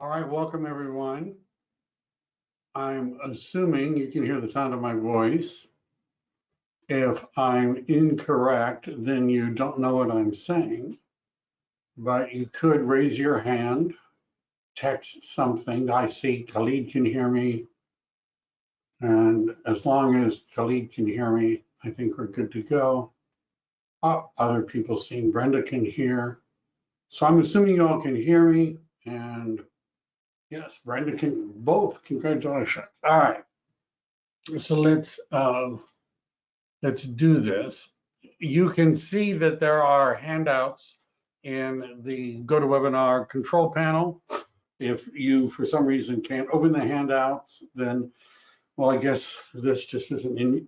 All right, welcome everyone. I'm assuming you can hear the sound of my voice. If I'm incorrect, then you don't know what I'm saying, but you could raise your hand, text something. I see Khalid can hear me. And as long as Khalid can hear me, I think we're good to go. Oh, other people seeing Brenda can hear. So I'm assuming you all can hear me. And yes, Brenda can both. Congratulations. All right. So let's do this. You can see that there are handouts in the GoToWebinar control panel. If you, for some reason, can't open the handouts, then, well, I guess this just isn't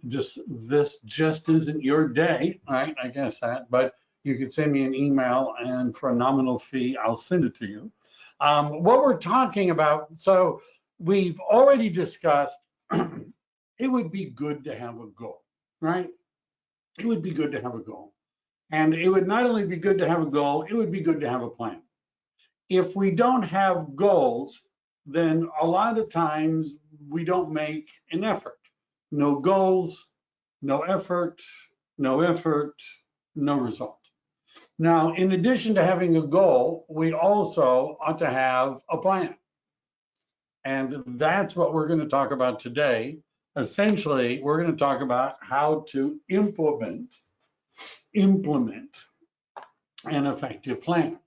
your day, right? I guess that, but you could send me an email, and for a nominal fee, I'll send it to you. What we're talking about, so we've already discussed, it would be good to have a goal, right? It would be good to have a goal. And it would not only be good to have a goal, it would be good to have a plan. If we don't have goals, then a lot of times we don't make an effort. No goals, no effort, no effort, no result. Now, in addition to having a goal, we also ought to have a plan. And that's what we're going to talk about today. Essentially, we're going to talk about how to implement an effective plan.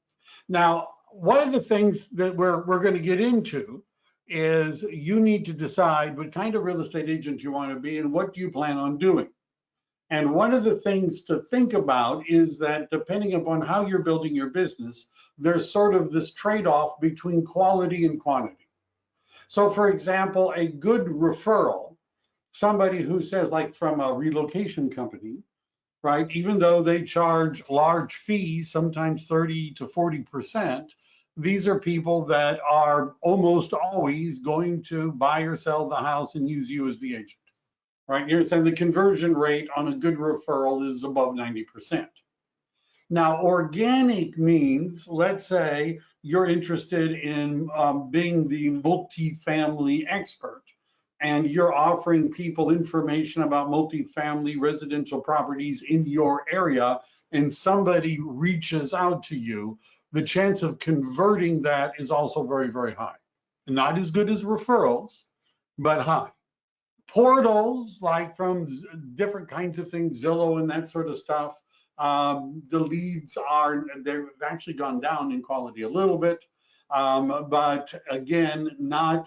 Now, one of the things that we're going to get into is you need to decide what kind of real estate agent you want to be and what do you plan on doing. And one of the things to think about is that depending upon how you're building your business, there's sort of this trade-off between quality and quantity. So for example, a good referral, somebody who says, like from a relocation company, right? Even though they charge large fees, sometimes 30 to 40%, these are people that are almost always going to buy or sell the house and use you as the agent, right? You're saying the conversion rate on a good referral is above 90%. Now, organic means, let's say you're interested in being the multifamily expert, and you're offering people information about multifamily residential properties in your area, and somebody reaches out to you, the chance of converting that is also very, very high. Not as good as referrals, but high. Portals, like from different kinds of things, Zillow and that sort of stuff, the leads they've actually gone down in quality a little bit. But again,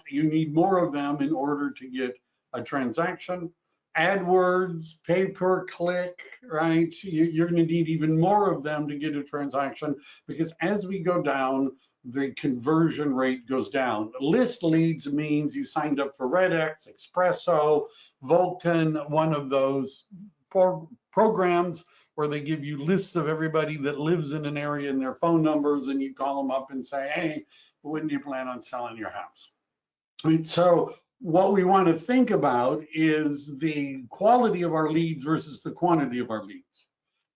you need more of them in order to get a transaction. AdWords, pay per click, right? You're going to need even more of them to get a transaction, because as we go down, the conversion rate goes down. List leads means you signed up for RedX, Espresso, Vulcan, one of those programs where they give you lists of everybody that lives in an area and their phone numbers, and you call them up and say, hey, when do you plan on selling your house? And so what we want to think about is the quality of our leads versus the quantity of our leads.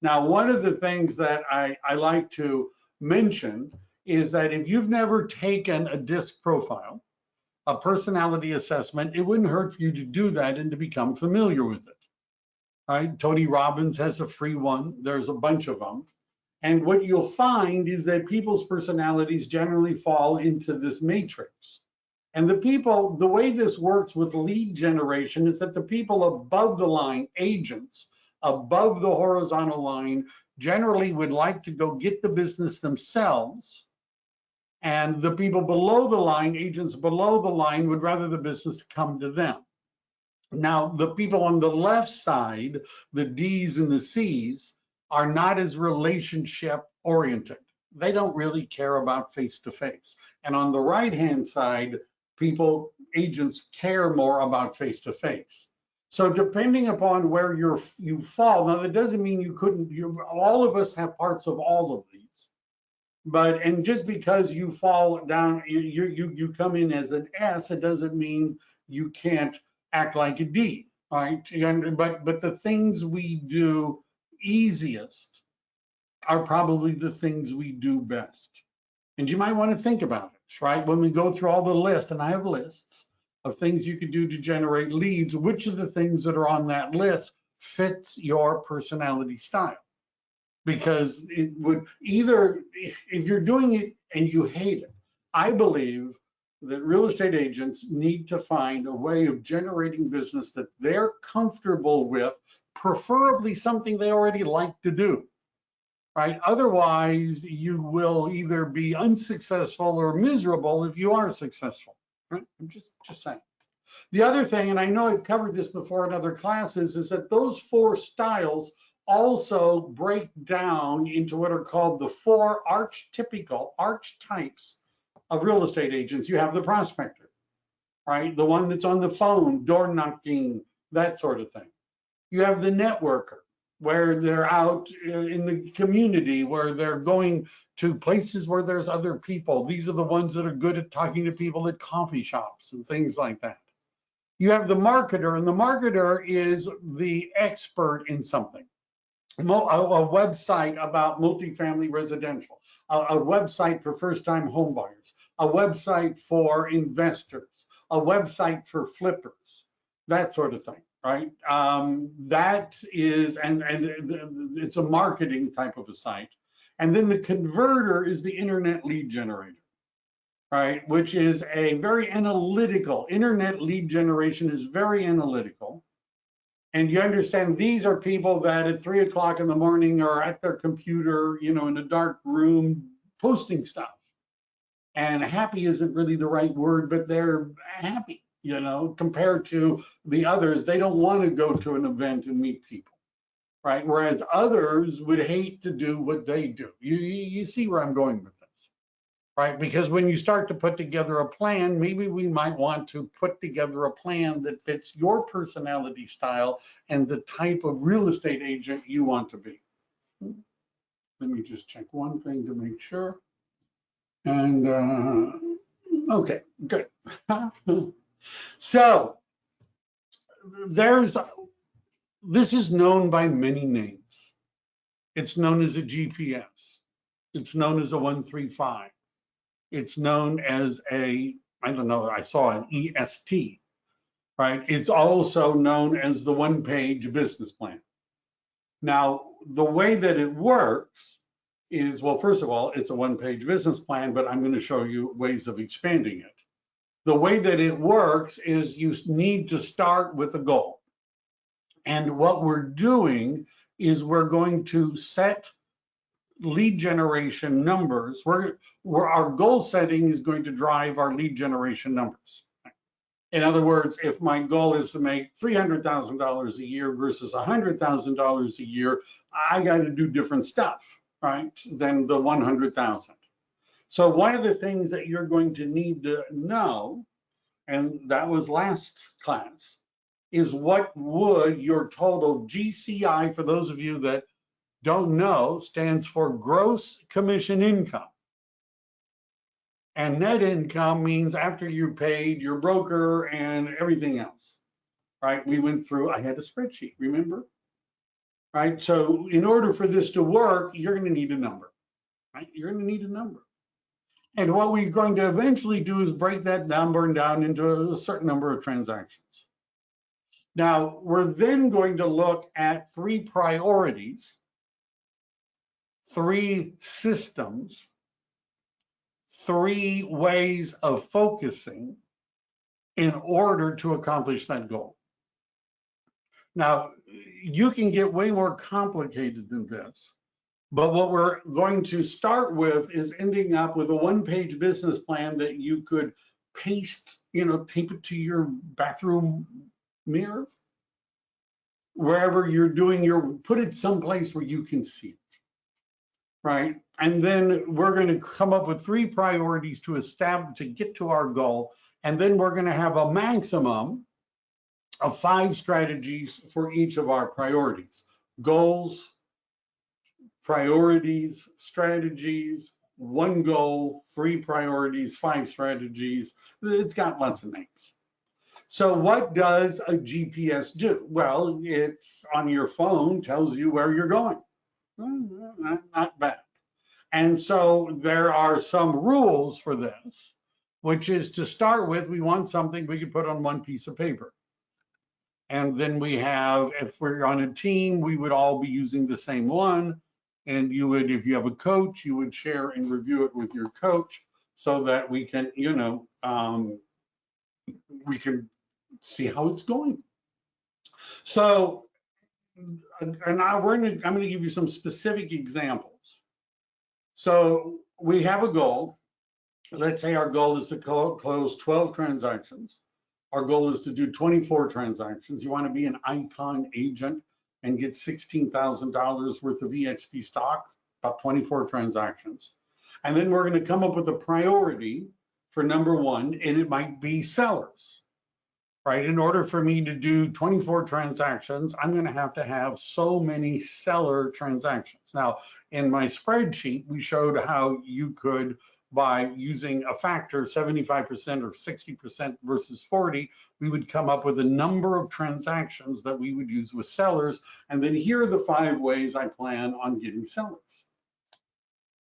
Now, one of the things that I like to mention is that if you've never taken a DISC profile, a personality assessment, it wouldn't hurt for you to do that and to become familiar with it. Right? Tony Robbins has a free one. There's a bunch of them. And what you'll find is that people's personalities generally fall into this matrix. And the way this works with lead generation is that the people above the line, agents, above the horizontal line, generally would like to go get the business themselves. And the people below the line, agents below the line, would rather the business come to them. Now, the people on the left side, the D's and the C's, are not as relationship oriented. They don't really care about face-to-face. And on the right-hand side, agents care more about face-to-face. So depending upon where you fall, now that doesn't mean all of us have parts of all of these. And just because you fall down, you come in as an S, it doesn't mean you can't act like a D, right? But the things we do easiest are probably the things we do best. And you might want to think about it. right? When we go through all the list, and I have lists of things you could do to generate leads, which of the things that are on that list fits your personality style? Because it would either, if you're doing it and you hate it, I believe that real estate agents need to find a way of generating business that they're comfortable with, preferably something they already like to do, right? Otherwise, you will either be unsuccessful or miserable if you are successful, right? I'm just saying. The other thing, and I know I've covered this before in other classes, is that those 4 styles also break down into what are called the 4 archetypes of real estate agents. You have the prospector, right? The one that's on the phone, door knocking, that sort of thing. You have the networker, where they're out in the community, where they're going to places where there's other people. These are the ones that are good at talking to people at coffee shops and things like that. You have the marketer, and the marketer is the expert in something. A website about multifamily residential, a website for first-time home buyers, a website for investors, a website for flippers, that sort of thing, right? That is, and it's a marketing type of a site. And then the converter is the internet lead generator, right? Which is a very analytical, internet lead generation is very analytical. And you understand these are people that at 3 o'clock in the morning are at their computer, in a dark room posting stuff. And happy isn't really the right word, but they're happy, compared to the others. They don't want to go to an event and meet people, right? Whereas others would hate to do what they do. You see where I'm going with this, right? Because when you start to put together a plan, maybe we might want to put together a plan that fits your personality style and the type of real estate agent you want to be. Let me just check one thing to make sure. And okay, good. So this is known by many names. It's known as a GPS. It's known as a 135. It's known as I don't know, I saw an EST, right? It's also known as the one-page business plan. Now, the way that it works is, well, first of all, it's a one-page business plan, but I'm going to show you ways of expanding it. The way that it works is you need to start with a goal. And what we're doing is we're going to set lead generation numbers, where our goal setting is going to drive our lead generation numbers. In other words, if my goal is to make $300,000 a year versus $100,000 a year, I got to do different stuff, right, than the 100,000. So one of the things that you're going to need to know, and that was last class, is what would your total GCI, for those of you that don't know, stands for gross commission income. And net income means after you paid your broker and everything else, right? We went through, I had a spreadsheet, remember? Right, so in order for this to work, you're gonna need a number, right? You're gonna need a number. And what we're going to eventually do is break that number down into a certain number of transactions. Now, we're then going to look at 3 priorities, 3 systems, 3 ways of focusing in order to accomplish that goal. Now, you can get way more complicated than this, but what we're going to start with is ending up with a one-page business plan that you could paste, tape it to your bathroom mirror, wherever you're doing put it someplace where you can see it. Right, and then we're going to come up with 3 priorities to get to our goal, and then we're going to have a maximum of 5 strategies for each of our priorities: goals, priorities, strategies, 1 goal, 3 priorities, 5 strategies. It's got lots of names. So what does a GPS do? Well, it's on your phone, tells you where you're going. Not bad. And so there are some rules for this. which is to start with, we want something we could put on one piece of paper. And then we have, if we're on a team, we would all be using the same one. And you would, if you have a coach, you would share and review it with your coach so that we can, we can see how it's going. So, and I'm going to give you some specific examples. So we have a goal. Let's say our goal is to close 12 transactions. Our goal is to do 24 transactions. You want to be an icon agent and get $16,000 worth of EXP stock, about 24 transactions. And then we're going to come up with a priority for number one, and it might be sellers, right? In order for me to do 24 transactions, I'm going to have so many seller transactions. Now, in my spreadsheet, we showed how you could, by using a factor, 75% or 60% versus 40, we would come up with a number of transactions that we would use with sellers. And then here are the 5 ways I plan on getting sellers.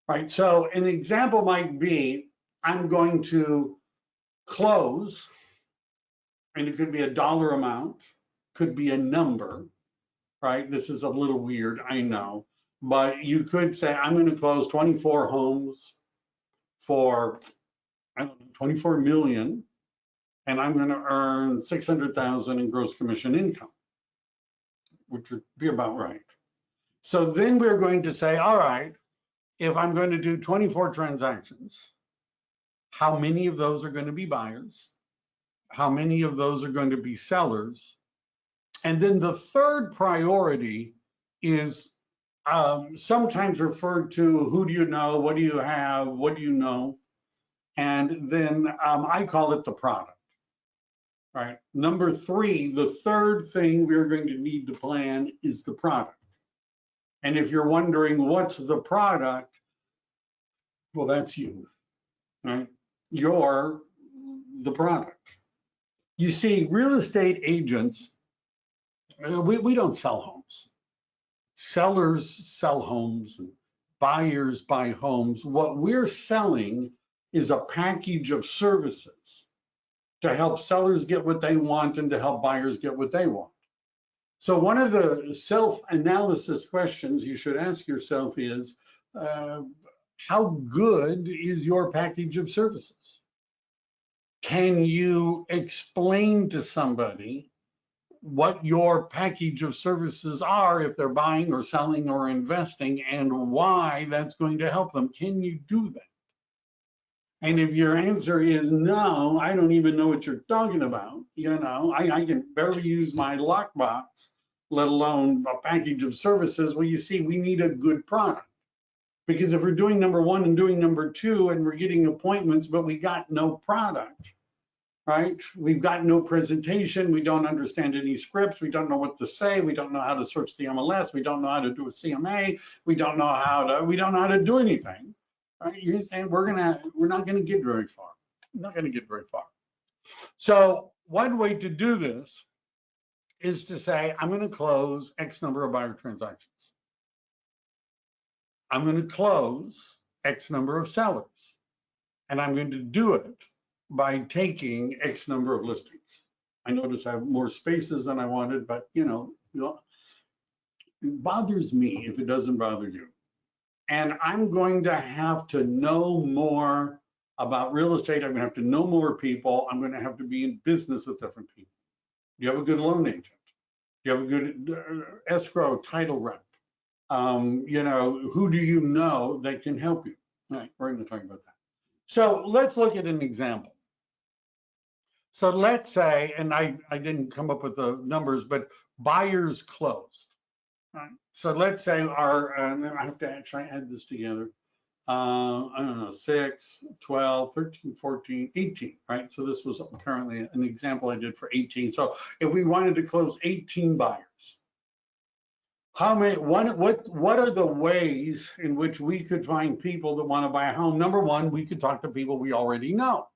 Right, so an example might be, I'm going to close, and it could be a dollar amount, could be a number, right? This is a little weird, I know, but you could say, I'm going to close 24 homes for, I don't know, 24 million, and I'm going to earn 600,000 in gross commission income, which would be about right. So then we're going to say, all right, if I'm going to do 24 transactions, how many of those are going to be buyers? How many of those are going to be sellers? And then the third priority is sometimes referred to, who do you know? What do you have? What do you know? And then I call it the product, right? Number 3, the third thing we're going to need to plan is the product. And if you're wondering what's the product, well, that's you, right? You're the product. You see, real estate agents, we don't sell homes. Sellers sell homes, and buyers buy homes. What we're selling is a package of services to help sellers get what they want and to help buyers get what they want. So one of the self-analysis questions you should ask yourself is, how good is your package of services? Can you explain to somebody what your package of services are if they're buying or selling or investing, and why that's going to help them? Can you do that? And if your answer is no, I don't even know what you're talking about, I can barely use my lockbox, let alone a package of services. Well, you see, we need a good product. Because if we're doing number 1 and doing number 2 and we're getting appointments, but we got no product, right? We've got no presentation. We don't understand any scripts. We don't know what to say. We don't know how to search the MLS. We don't know how to do a CMA. We don't know how to do anything. Right? You're saying we're not gonna get very far. We're not gonna get very far. So one way to do this is to say, I'm gonna close X number of buyer transactions. I'm going to close X number of sellers, and I'm going to do it by taking X number of listings. I notice I have more spaces than I wanted, but it bothers me if it doesn't bother you. And I'm going to have to know more about real estate. I'm going to have to know more people. I'm going to have to be in business with different people. Do you have a good loan agent? Do you have a good escrow title rep? Who do you know that can help you? All right, we're going to talk about that. So let's look at an example. So let's say, and I didn't come up with the numbers, but buyers closed. Right? So let's say I have to actually add this together. I don't know, 6, 12, 13, 14, 18, right? So this was apparently an example I did for 18. So if we wanted to close 18 buyers, how many? What are the ways in which we could find people that want to buy a home? Number 1, we could talk to people we already know,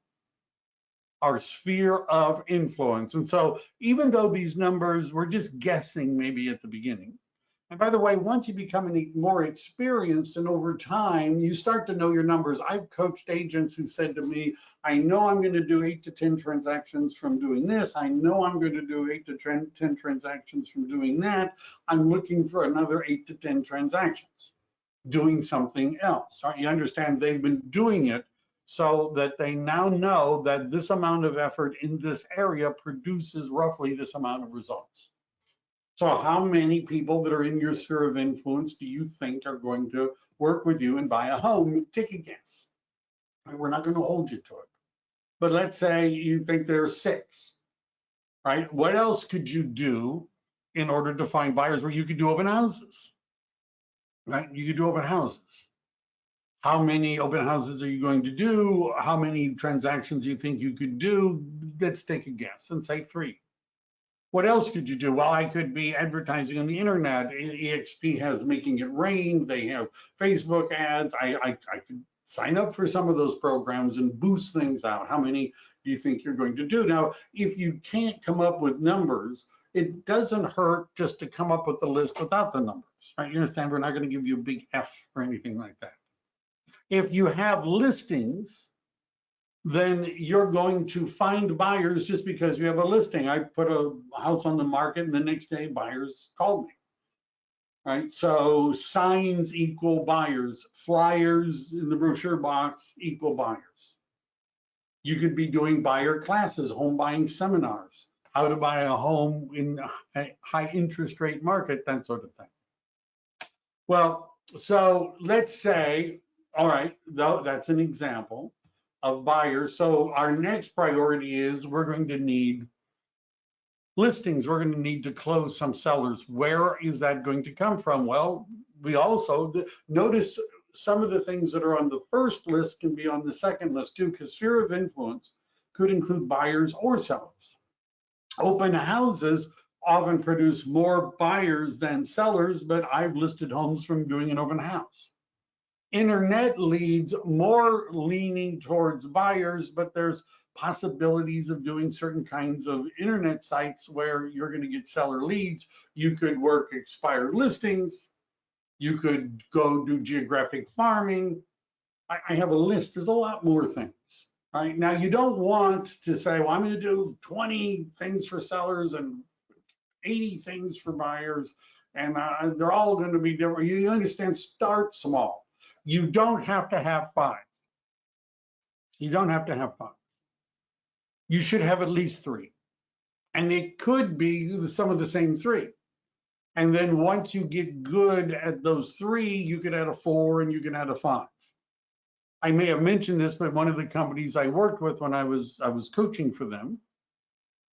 our sphere of influence. And so even though these numbers, we're just guessing maybe at the beginning, And by the way, once you become more experienced and over time, you start to know your numbers. I've coached agents who said to me, I know I'm going to do 8 to 10 transactions from doing this. I know I'm going to do 8 to 10 transactions from doing that. I'm looking for another 8 to 10 transactions, doing something else. Right? You understand they've been doing it so that they now know that this amount of effort in this area produces roughly this amount of results. So how many people that are in your sphere of influence do you think are going to work with you and buy a home? Take a guess. We're not going to hold you to it. But let's say you think there's 6, right? What else could you do in order to find buyers? Where you could do open houses, right? You could do open houses. How many open houses are you going to do? How many transactions do you think you could do? Let's take a guess and say 3. What else could you do? Well, I could be advertising on the internet. EXP has Making It Rain. They have Facebook ads. I could sign up for some of those programs and boost things out. How many do you think you're going to do? Now, if you can't come up with numbers, it doesn't hurt just to come up with a list without the numbers, right? You understand, we're not going to give you a big F or anything like that. If you have listings, then you're going to find buyers just because you have a listing. I put a house on the market and the next day buyers called me, right? So signs equal buyers, flyers in the brochure box equal buyers. You could be doing buyer classes, home buying seminars, how to buy a home in a high interest rate market, that sort of thing. Well, so let's say, all right, that's an example of buyers. So our next priority is we're going to need listings. We're going to need to close some sellers. Where is that going to come from? Well, we also notice some of the things that are on the first list can be on the second list too, because sphere of influence could include buyers or sellers. Open houses often produce more buyers than sellers, but I've listed homes from doing an open house. Internet leads more leaning towards buyers, but there's possibilities of doing certain kinds of internet sites where you're going to get seller leads. You could work expired listings. You could go do geographic farming. I have a list. There's a lot more things. Right now, you don't want to say, well, I'm going to do 20 things for sellers and 80 things for buyers, and they're all going to be different. You understand, start small. You don't have to have 5. You don't have to have 5. You should have at least 3. And it could be some of the same 3. And then once you get good at those 3, you could add a 4 and you can add a 5. I may have mentioned this, but one of the companies I worked with when I was coaching for them,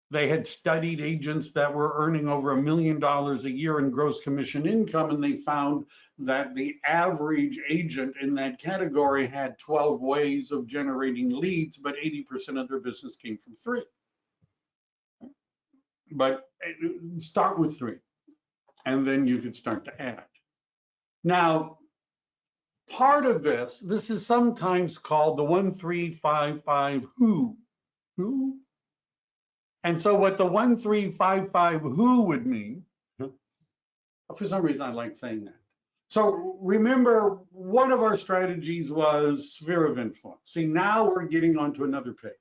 they had studied agents that were earning over $1 million a year in gross commission income, and they found that the average agent in that category had 12 ways of generating leads, but 80% of their business came from 3. But start with 3, and then you could start to add. Now, part of this is sometimes called the 1355 who. And so what the 1355 who would mean, for some reason I like saying that. So remember, one of our strategies was sphere of influence. See, now we're getting onto another page,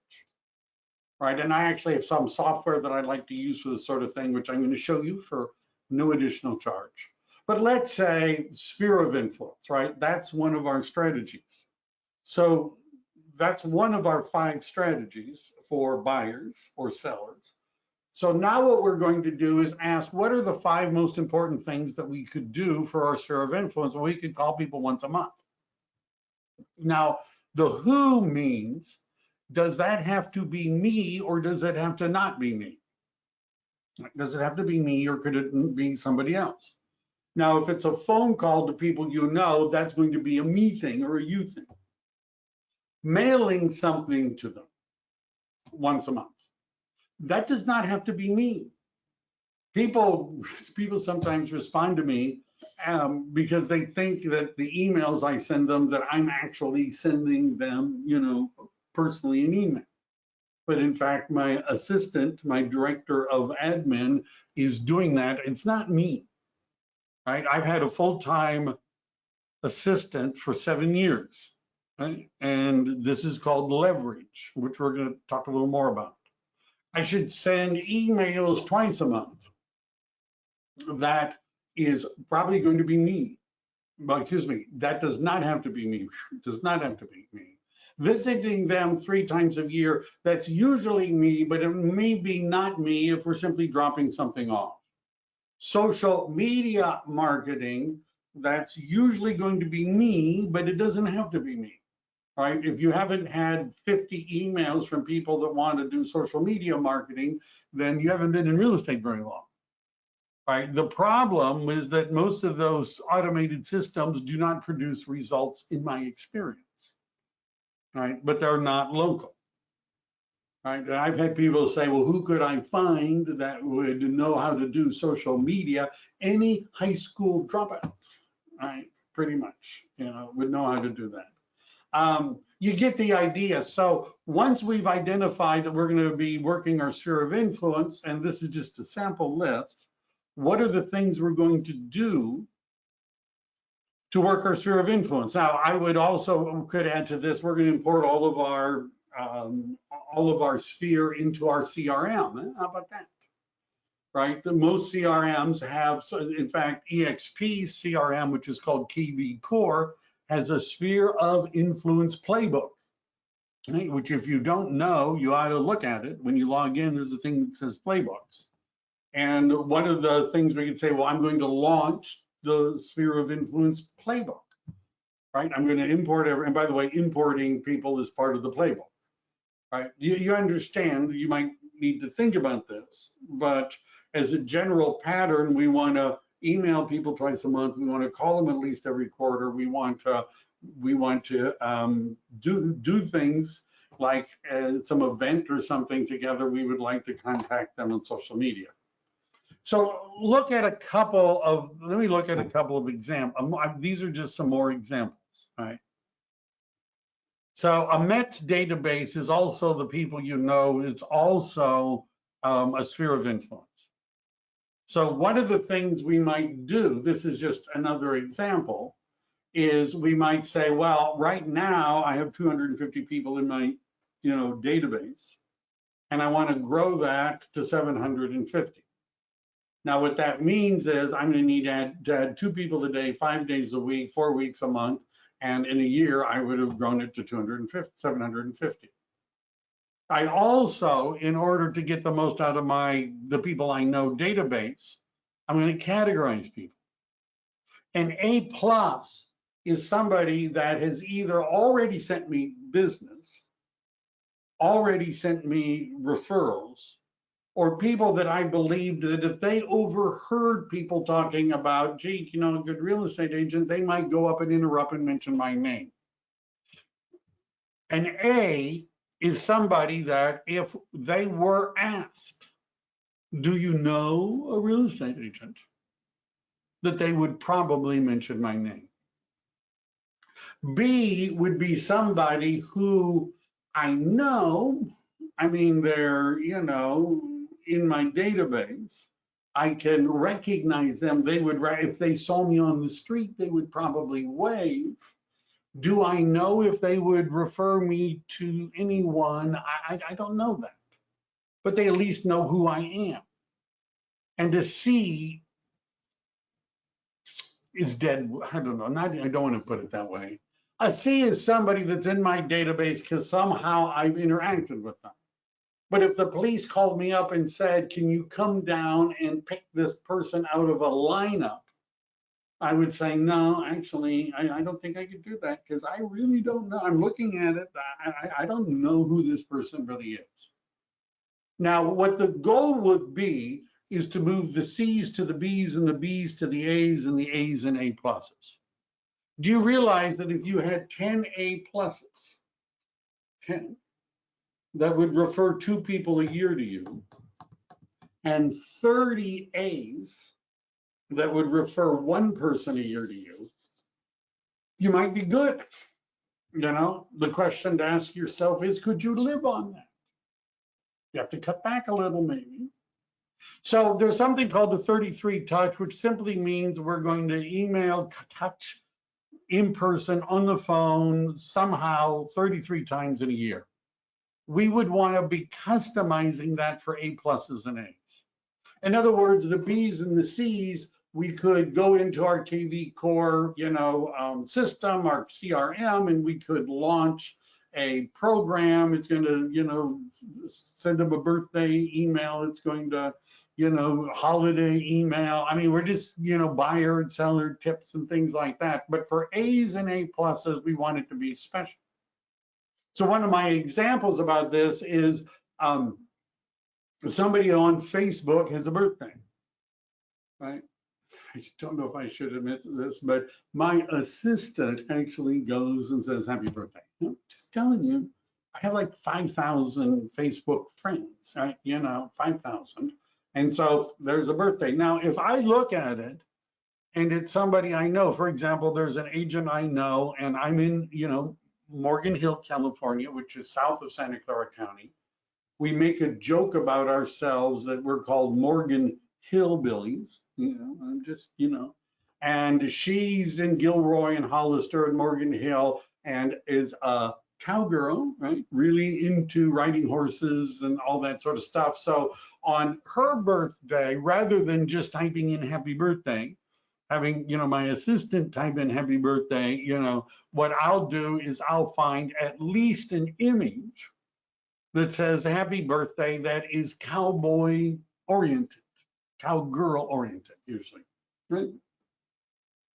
right? And I actually have some software that I like to use for this sort of thing, which I'm going to show you for no additional charge. But let's say sphere of influence, right? That's one of our strategies. So that's one of our 5 strategies for buyers or sellers. So now what we're going to do is ask, what are the 5 most important things that we could do for our sphere of influence? Well, we could call people once a month. Now, the who means, does that have to be me or does it have to not be me? Does it have to be me or could it be somebody else? Now, if it's a phone call to people you know, that's going to be a me thing or a you thing. Mailing something to them once a month, that does not have to be me. People sometimes respond to me because they think that the emails I send them, that I'm actually sending them, personally an email. But in fact, my assistant, my director of admin is doing that. It's not me. right? I've had a full-time assistant for 7 years, right? And this is called leverage, which we're going to talk a little more about. I should send emails twice a month. That is probably going to be me. Well, excuse me, that does not have to be me. Does not have to be me. Visiting them 3 times a year, that's usually me, but it may be not me if we're simply dropping something off. Social media marketing, that's usually going to be me, but it doesn't have to be me, right? If you haven't had 50 emails from people that want to do social media marketing, then you haven't been in real estate very long. Right. The problem is that most of those automated systems do not produce results in my experience. Right. But they're not local. Right. And I've had people say, well, who could I find that would know how to do social media? Any high school dropout, right? Pretty much, would know how to do that. You get the idea. So once we've identified that we're going to be working our sphere of influence, and this is just a sample list, what are the things we're going to do to work our sphere of influence? Now, I would also could add to this, we're going to import all of our sphere into our CRM. How about that? Right? Most CRMs have, so in fact, EXP CRM, which is called KB Core, has a sphere of influence playbook, right? Which if you don't know, you ought to look at it. When you log in, there's a thing that says playbooks. And one of the things we could say, well, I'm going to launch the sphere of influence playbook, right? I'm going to import and by the way, importing people is part of the playbook, right? You understand, you might need to think about this, but as a general pattern, we want to email people twice a month. We want to call them at least every quarter. We want to do things like some event or something together. We would like to contact them on social media. So let me look at a couple of examples. These are just some more examples, right? So a METS database is also the people you know, it's also a sphere of influence. So one of the things we might do, this is just another example, is we might say, well, right now I have 250 people in my database, and I want to grow that to 750. Now, what that means is I'm going to need to add 2 people a day, 5 days a week, 4 weeks a month, and in a year, I would have grown it to 750. I also, in order to get the most out of the people I know database, I'm going to categorize people. An A+ is somebody that has either already sent me business, already sent me referrals, or people that I believed that if they overheard people talking about, gee, a good real estate agent, they might go up and interrupt and mention my name. An A is somebody that if they were asked, do you know a real estate agent, that they would probably mention my name. B would be somebody who I know, they're, in my database, I can recognize them. They would, if they saw me on the street, they would probably wave. Do I know if they would refer me to anyone? I don't know that, but they at least know who I am. And a C is dead. I don't know. I don't want to put it that way. A C is somebody that's in my database because somehow I've interacted with them. But if the police called me up and said, can you come down and pick this person out of a lineup? I would say, no, actually, I don't think I could do that because I really don't know. I'm looking at it. I don't know who this person really is. Now, what the goal would be is to move the C's to the B's and the B's to the A's and the A's and A+. Do you realize that if you had 10 A+, 10, that would refer 2 people a year to you, and 30 A's that would refer 1 person a year to you, you might be good. The question to ask yourself is, could you live on that? You have to cut back a little maybe, So there's something called the 33 touch, which simply means we're going to email, touch, in person, on the phone, somehow 33 times in a year. We would want to be customizing that for A pluses and A's. In other words, the B's and the C's, we could go into our KV Core, system, our CRM, and we could launch a program. It's going to, send them a birthday email. It's going to, holiday email. I mean, we're just, buyer and seller tips and things like that. But for A's and A pluses, we want it to be special. So one of my examples about this is somebody on Facebook has a birthday, right? I don't know if I should admit this, but my assistant actually goes and says, happy birthday. Just telling you, I have like 5,000 Facebook friends, right? 5,000. And so there's a birthday. Now, if I look at it and it's somebody I know, for example, there's an agent I know, and I'm in, Morgan Hill, California, which is south of Santa Clara County. We make a joke about ourselves that we're called Morgan Hillbillies, I'm just, and she's in Gilroy and Hollister and Morgan Hill and is a cowgirl, right? Really into riding horses and all that sort of stuff. So on her birthday, rather than just typing in happy birthday, having, my assistant type in happy birthday, what I'll do is I'll find at least an image that says happy birthday that is cowboy oriented, cowgirl oriented usually, right?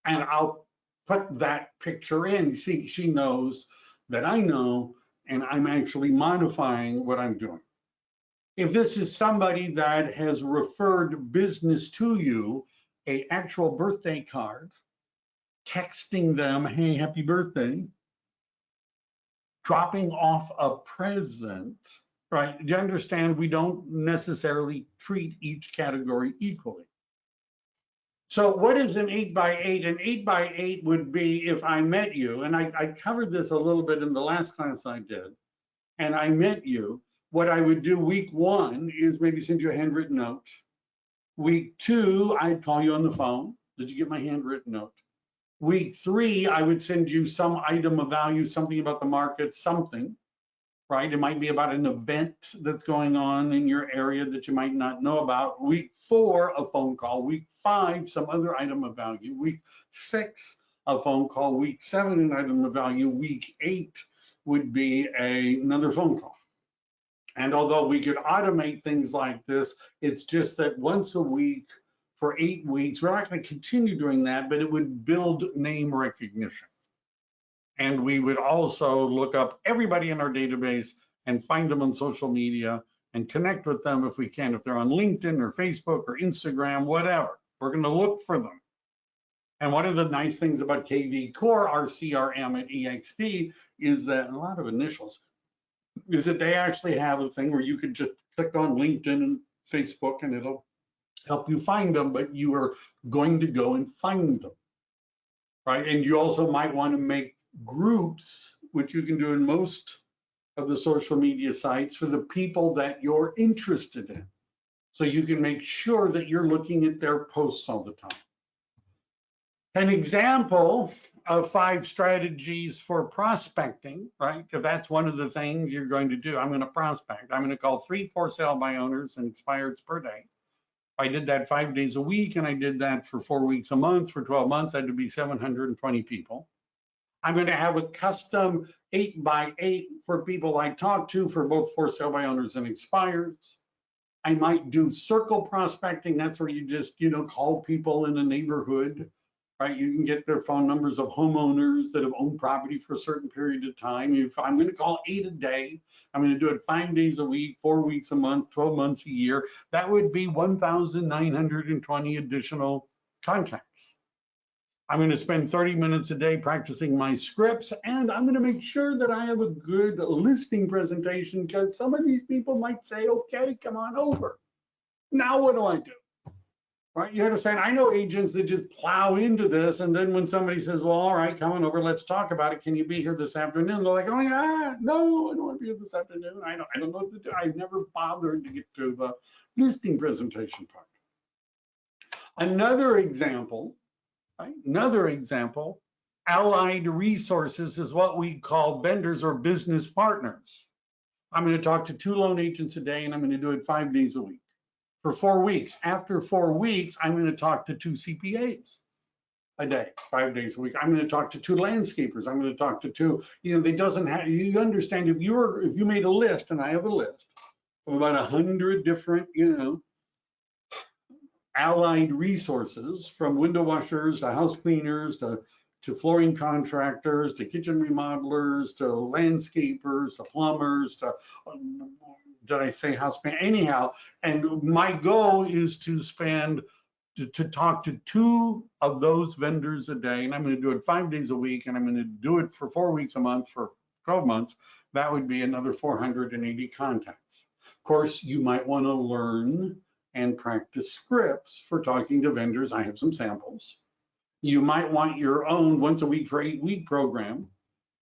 And I'll put that picture in. See, she knows that I know, and I'm actually modifying what I'm doing. If this is somebody that has referred business to you, an actual birthday card, texting them, hey, happy birthday, dropping off a present, right? Do you understand? We don't necessarily treat each category equally. So what is an 8x8? An 8x8 would be if I met you, and I covered this a little bit in the last class I did, and I met you, what I would do week 1 is maybe send you a handwritten note. Week 2, I'd call you on the phone. Did you get my handwritten note? Week 3, I would send you some item of value, something about the market, something, right? It might be about an event that's going on in your area that you might not know about. Week 4, a phone call. Week 5, some other item of value. Week 6, a phone call. Week 7, an item of value. Week 8 would be another phone call. And although we could automate things like this, it's just that once a week for 8 weeks, we're not going to continue doing that, but it would build name recognition. And we would also look up everybody in our database and find them on social media and connect with them if we can. If they're on LinkedIn or Facebook or Instagram, whatever, we're going to look for them. And one of the nice things about KV Core, our CRM at EXP, is that a lot of initials, is that they actually have a thing where you could just click on LinkedIn and Facebook and it'll help you find them, but you are going to go and find them, right? And you also might want to make groups, which you can do in most of the social media sites, for the people that you're interested in. So you can make sure that you're looking at their posts all the time. An example of 5 strategies for prospecting, right? Because that's one of the things you're going to do. I'm going to prospect. I'm going to call 3 for sale by owners and expireds per day. I did that 5 days a week, and I did that for 4 weeks a month. For 12 months, I had to be 720 people. I'm going to have a custom 8x8 for people I talk to for both for sale by owners and expireds. I might do circle prospecting. That's where you just, call people in a neighborhood, right? You can get their phone numbers of homeowners that have owned property for a certain period of time. If I'm going to call 8 a day, I'm going to do it 5 days a week, 4 weeks a month, 12 months a year. That would be 1,920 additional contacts. I'm going to spend 30 minutes a day practicing my scripts, and I'm going to make sure that I have a good listing presentation, because some of these people might say, okay, come on over. Now what do I do? Right? You understand? I know agents that just plow into this, and then when somebody says, well, all right, come on over, let's talk about it. Can you be here this afternoon? They're like, oh, yeah, no, I don't want to be here this afternoon. I don't know what to do. I've never bothered to get to the listing presentation part. Another example, right? Another example, allied resources is what we call vendors or business partners. I'm going to talk to 2 loan agents a day, and I'm going to do it 5 days a week for 4 weeks. After 4 weeks, I'm going to talk to 2 CPAs a day, 5 days a week. I'm going to talk to 2 landscapers. I'm going to talk to 2, they doesn't have, you understand, if you made a list, and I have a list of about 100 different, allied resources, from window washers to house cleaners to flooring contractors to kitchen remodelers to landscapers to plumbers to, did I say house man? Anyhow, and my goal is to talk to 2 of those vendors a day, and I'm going to do it 5 days a week, and I'm going to do it for 4 weeks a month for 12 months. That would be another 480 contacts. Of course, you might want to learn and practice scripts for talking to vendors. I have some samples. You might want your own once a week for 8-week program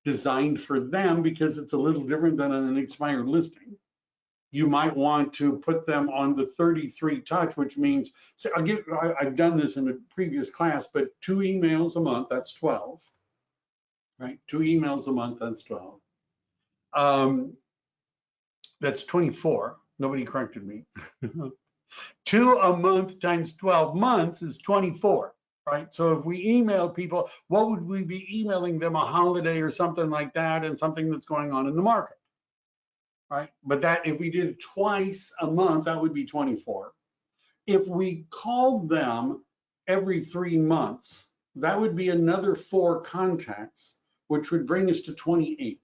designed for them, because it's a little different than an expired listing. You might want to put them on the 33 touch, which means, so I've done this in a previous class, but 2 emails a month, that's 12, right? 2 emails a month, that's 12. That's 24. Nobody corrected me. 2 a month times 12 months is 24, right? So if we email people, what would we be emailing them? A holiday or something like that, and something that's going on in the market, right? But that, if we did it twice a month, that would be 24. If we called them every 3 months, that would be another 4 contacts, which would bring us to 28.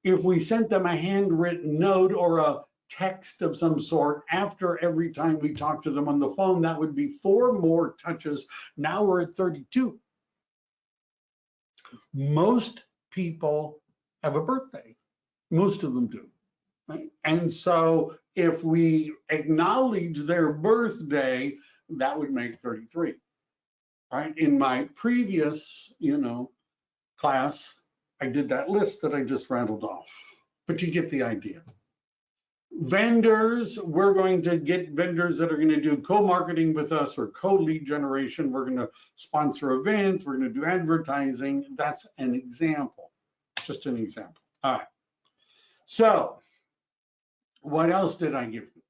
If we sent them a handwritten note or a text of some sort after every time we talk to them on the phone, that would be 4 more touches. Now we're at 32. Most people have a birthday. Most of them do, right? And so if we acknowledge their birthday, that would make 33, right? In my previous, class, I did that list that I just rattled off, but you get the idea. Vendors, we're going to get vendors that are going to do co-marketing with us or co-lead generation. We're going to sponsor events. We're going to do advertising. That's an example, just an example. All right. So what else did I give you?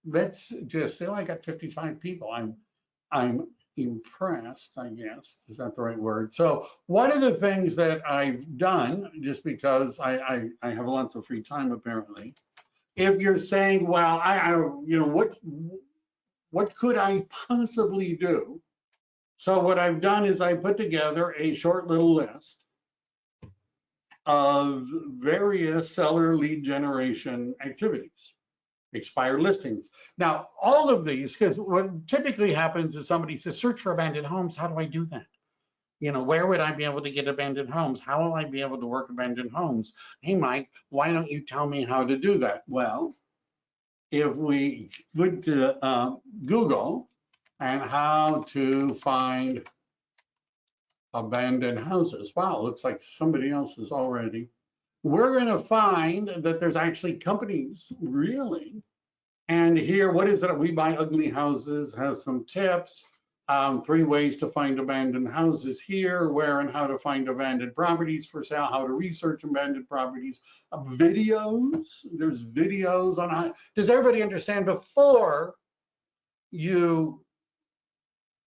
Let's just say, I got 55 people. I'm impressed, I guess. Is that the right word? So one of the things that I've done, just because I have lots of free time apparently, if you're saying, well, what could I possibly do? So what I've done is I put together a short little list of various seller lead generation activities, expired listings. Now, all of these, because what typically happens is somebody says, search for abandoned homes. How do I do that? Where would I be able to get abandoned homes? How will I be able to work abandoned homes? Hey, Mike, why don't you tell me how to do that? Well, if we went to Google and how to find abandoned houses, wow, looks like somebody else is already. We're going to find that there's actually companies, really. And here, what is it? We Buy Ugly Houses has some tips. 3 ways to find abandoned houses here, where and how to find abandoned properties for sale, how to research abandoned properties, videos. There's videos on how. Does everybody understand? Before you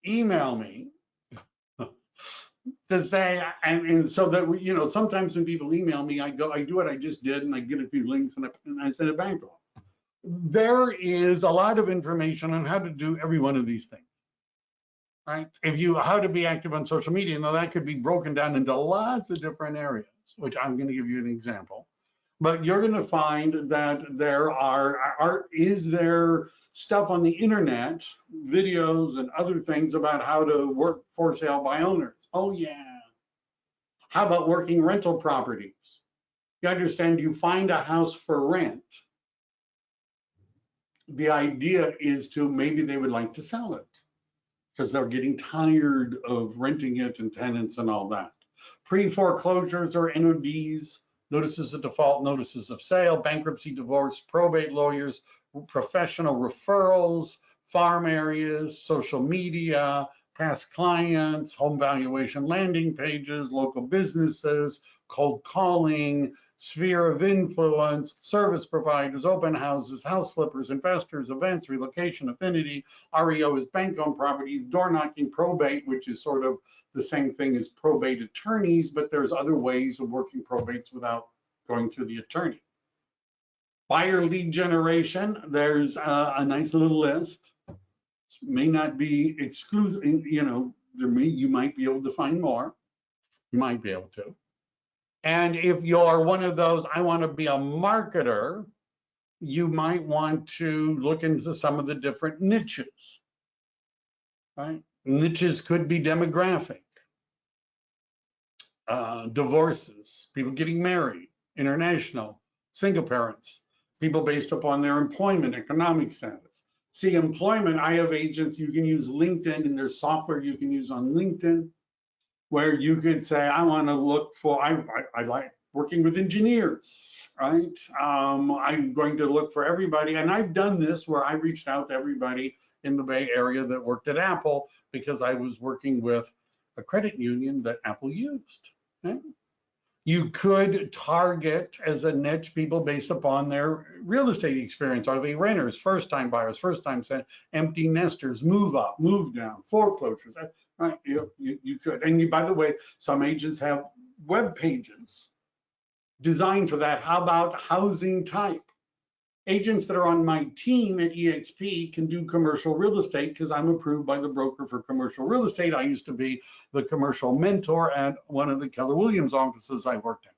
email me to say, and so that sometimes when people email me, I do what I just did, and I get a few links and I send it back to them. There is a lot of information on how to do every one of these things. Right? How to be active on social media, now that could be broken down into lots of different areas, which I'm going to give you an example. But you're going to find that there is there stuff on the internet, videos and other things about how to work for sale by owners. Oh yeah. How about working rental properties? You understand, you find a house for rent. The idea is to maybe they would like to sell it, because they're getting tired of renting it and tenants and all that. Pre-foreclosures or NODs, notices of default, notices of sale, bankruptcy, divorce, probate lawyers, professional referrals, farm areas, social media, past clients, home valuation landing pages, local businesses, cold calling, sphere of influence, service providers, open houses, house flippers, investors, events, relocation, affinity. REO is bank-owned properties, door knocking, probate, which is sort of the same thing as probate attorneys, but there's other ways of working probates without going through the attorney. Buyer lead generation, there's a nice little list. May not be exclusive, you know, you might be able to find more. You might be able to. And if you're one of those, I want to be a marketer, you might want to look into some of the different niches, right? Niches could be demographic, divorces, people getting married, international, single parents, people based upon their employment, economic status. See, employment, I have agents, you can use LinkedIn, and there's software you can use on LinkedIn where you could say, I want to look for, I like working with engineers, right? I'm going to look for everybody. And I've done this where I reached out to everybody in the Bay Area that worked at Apple because I was working with a credit union that Apple used. Okay? You could target as a niche people based upon their real estate experience. Are they renters, first-time buyers, first-time empty nesters, move up, move down, foreclosures, right? You could. And by the way, some agents have web pages designed for that. How about housing type? Agents that are on my team at EXP can do commercial real estate because I'm approved by the broker for commercial real estate. I used to be the commercial mentor at one of the Keller Williams offices I worked in,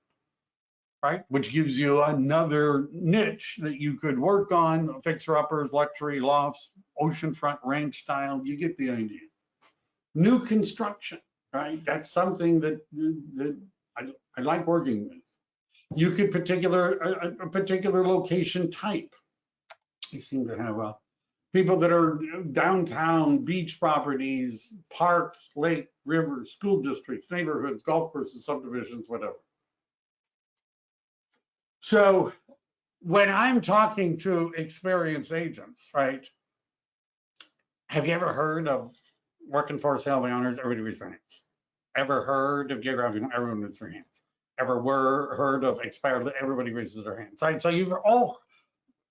right? Which gives you another niche that you could work on, fixer-uppers, luxury lofts, oceanfront ranch style, you get the idea. New construction, right? That's something that I like working with. You could a particular location type. You seem to have people that are downtown, beach properties, parks, lake, rivers, school districts, neighborhoods, golf courses, subdivisions, whatever. So when I'm talking to experienced agents, right? Have you ever heard of working for sale by owners? Everybody raise their hands. Ever heard of geography? Everyone raise their hands. Ever heard of expired? Everybody raises their hands. Right? So you've all,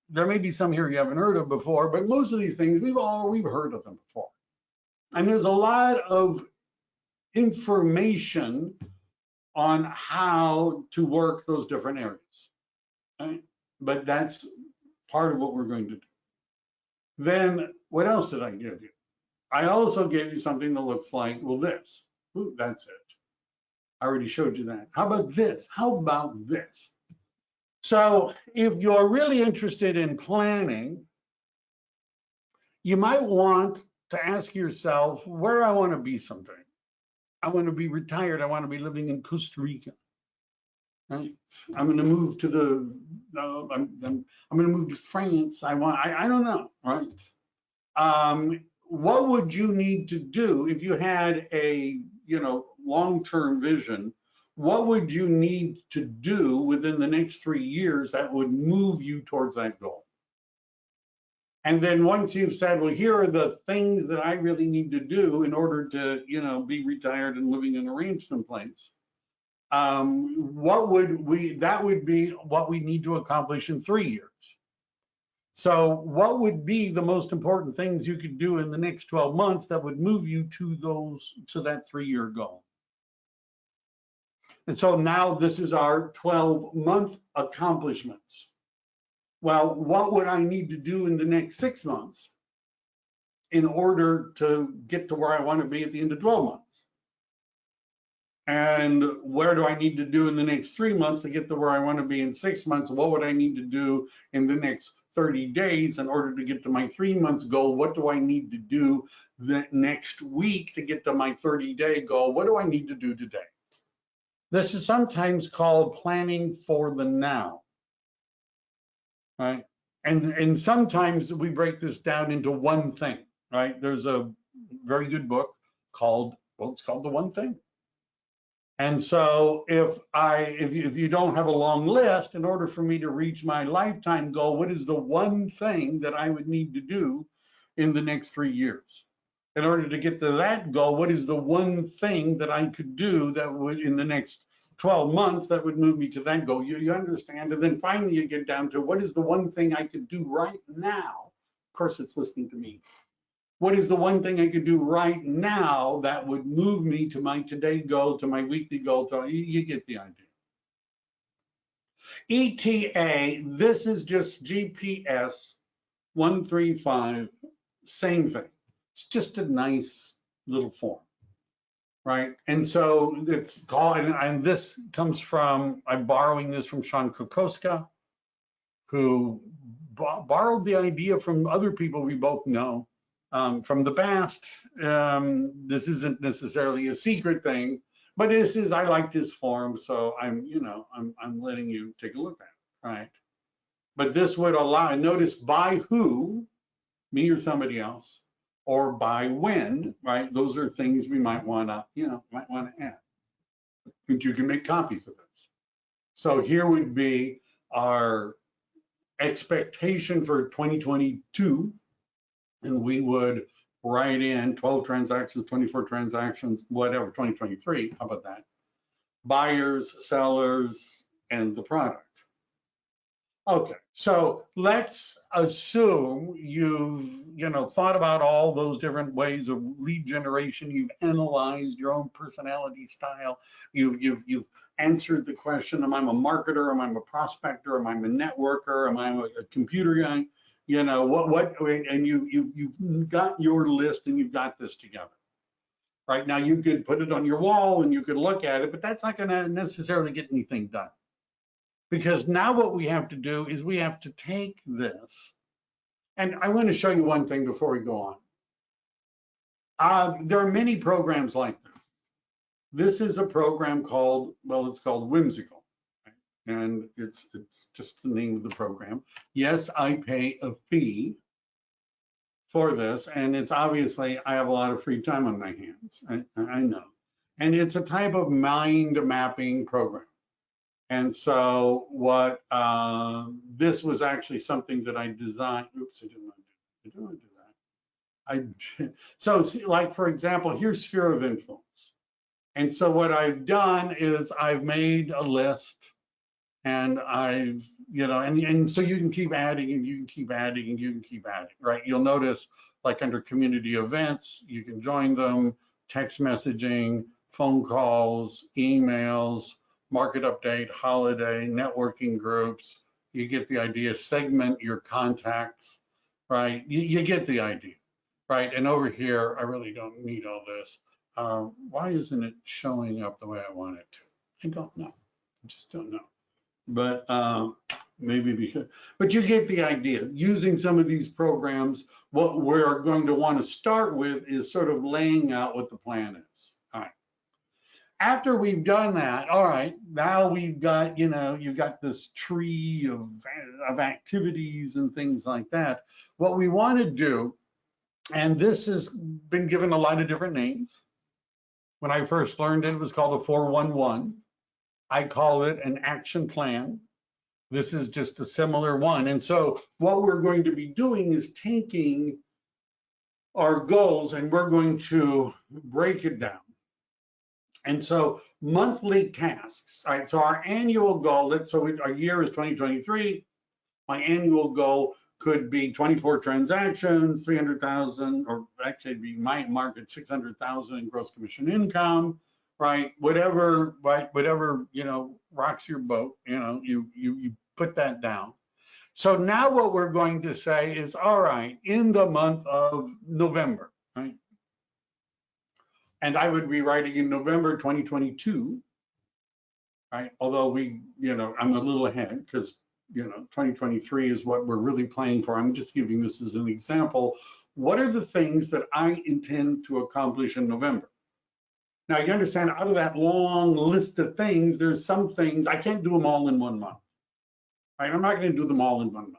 there may be some here you haven't heard of before, but most of these things we've heard of them before. And there's a lot of information on how to work those different areas. Right? But that's part of what we're going to do. Then what else did I give you? I also gave you something that looks like, well, this. Ooh, that's it. I already showed you that. How about this? How about this? So if you're really interested in planning, you might want to ask yourself where I want to be someday. I want to be retired. I want to be living in Costa Rica. Right? I'm going to move to I'm going to move to France. I don't know, right? What would you need to do if you had a, long-term vision? What would you need to do within the next 3 years that would move you towards that goal? And then once you've said, well, here are the things that I really need to do in order to, be retired and living in a ranch someplace. That would be what we need to accomplish in 3 years. So what would be the most important things you could do in the next 12 months that would move you to that 3-year goal? And so now this is our 12-month accomplishments. Well, what would I need to do in the next 6 months in order to get to where I want to be at the end of 12 months? And where do I need to do in the next 3 months to get to where I want to be in 6 months? What would I need to do in the next 30 days in order to get to my 3 months goal? What do I need to do the next week to get to my 30-day goal? What do I need to do today? This is sometimes called planning for the now, right? And sometimes we break this down into one thing, right? There's a very good book called, it's called The One Thing. And so if you don't have a long list, in order for me to reach my lifetime goal, what is the one thing that I would need to do in the next 3 years? In order to get to that goal, what is the one thing that I could do that would, in the next 12 months, that would move me to that goal? You understand? And then finally you get down to what is the one thing I could do right now? Of course, it's listening to me. What is the one thing I could do right now that would move me to my today goal, to my weekly goal? You get the idea. ETA, this is just GPS 135, same thing. It's just a nice little form, right? And so it's called, and this comes from, I'm borrowing this from Sean Kokoska, who borrowed the idea from other people we both know. From the past. This isn't necessarily a secret thing, but this is, I like this form, so I'm letting you take a look at it, right? But this would allow, notice by who, me or somebody else, or by when, right? Those are things we might want to, add. And you can make copies of this. So here would be our expectation for 2022. And we would write in 12 transactions, 24 transactions, whatever, 2023, how about that? Buyers, sellers, and the product. Okay, so let's assume you've thought about all those different ways of lead generation. You've analyzed your own personality style. You've answered the question: am I a marketer? Am I a prospector? Am I a networker? Am I a computer guy? And you've got your list and you've got this together. Right now, you could put it on your wall and you could look at it, but that's not going to necessarily get anything done. Because now what we have to do is we have to take this, and I want to show you one thing before we go on. There are many programs like this. This is a program called, it's called Whimsical, and it's just the name of the program. Yes, I pay a fee for this, and it's obviously, I have a lot of free time on my hands, I know. And it's a type of mind mapping program. And so what this was actually something that I designed. Oops, I didn't want to do that. I did. So like, for example, here's sphere of influence. And so what I've done is I've made a list, and I've, and so you can keep adding and you can keep adding and you can keep adding, right? You'll notice like under community events, you can join them, text messaging, phone calls, emails, market update, holiday, networking groups. You get the idea. Segment your contacts, right? You get the idea, right? And over here, I really don't need all this. Why isn't it showing up the way I want it to? I don't know. I just don't know. But maybe because, but you get the idea. Using some of these programs, what we're going to want to start with is sort of laying out what the plan is. All right. After we've done that, all right, now we've got, you've got this tree of activities and things like that. What we want to do, and this has been given a lot of different names. When I first learned it, it was called a 411. I call it an action plan. This is just a similar one. And so what we're going to be doing is taking our goals and we're going to break it down. And so monthly tasks, all right? So our annual goal, our year is 2023. My annual goal could be 24 transactions, 300,000, or actually be my market 600,000 in gross commission income, right? Whatever, right? Whatever, rocks your boat, you put that down. So now what we're going to say is, all right, in the month of November, right? And I would be writing in November 2022, right? Although I'm a little ahead because 2023 is what we're really playing for. I'm just giving this as an example. What are the things that I intend to accomplish in November? Now, you understand, out of that long list of things, there's some things, I can't do them all in 1 month. Right? I'm not going to do them all in 1 month